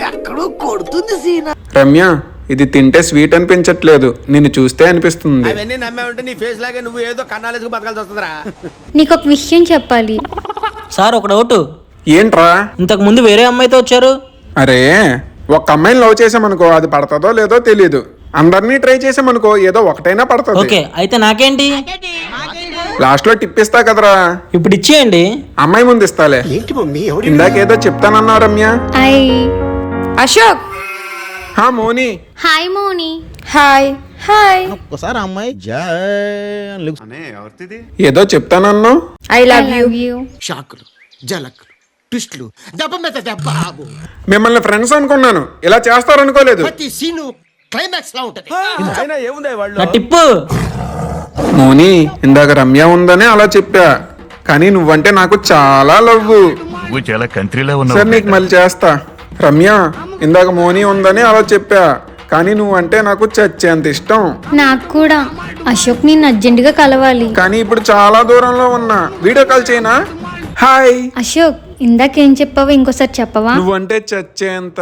ఎక్కడో కొడుతుంది సీనా. రమ్య, ఇది తింటే స్వీట్ అనిపించట్లేదు, నిన్ను చూస్తే అనిపిస్తుంది. అవన్నీ నమ్మే ఉంటే నీ ఫేస్ లాగే నువ్వు ఏదో కన్నాలేసుకు బతకాల్సి వస్తుందిరా. నీకు ఒక విషయం చెప్పాలి. సార్ ఒక డౌట్. ఏంట్రా? ఇంతకు ముందు వేరే అమ్మాయితో వచ్చారు. అరే, ఒక అమ్మాయిని లవ్ చేసామనుకో, అది పడతాదో లేదో తెలియదు. అందరినీ ట్రై చేసామనుకో, ఏదో ఒకటైనా పడుతుంది. ఓకే, అయితే నాకేంటి? లాస్ట్ లో టిప్ ఇస్తా కదరా. ఇప్పుడు ఇచ్చేయండి. అమ్మాయి ముందు ఇస్తాలే. ఇందాకేదో చెప్తానన్నావు రమ్య. అశోక్. హా Moni. Hi Moni. Hi hi. ఒక్కసారి అమ్మాయి ఏదో చెప్తానన్నావు. I love you. షాకులు, జలకులు, ట్విస్టులు, దెబ్బ మీద దెబ్బ. మిమ్మల్ని ఫ్రెండ్స్ అనుకున్నాను, ఇలా చేస్తారనుకోలేదు. ప్రతి సీను క్లైమాక్స్ లా ఉంటది. నా టిప్పు. మోని, ఇందాక రమ్య ఉందని అలా చెప్పా, కానీ నువ్వంటే నాకు చాలా లవ్. నువ్వు చాలా కంట్రీలో సరే, ఉన్నావు. నీకు మళ్ళీ చేస్తా. రమ్య, ఇందాక మోని ఉందని అలా చెప్పా, కానీ నువ్వంటే నాకు చచ్చేంత ఇష్టం. నాకు కూడా. అశోక్ నిన్ను అర్జెంటుగా కలవాలి. కానీ ఇప్పుడు చాలా దూరంలో ఉన్నా. వీడియో కాల్ చేయనా? హాయ్. అశోక్, ఇందాకేం చెప్పావో ఇంకోసారి చెప్పవా? నువ్వంటే చచ్చేంత.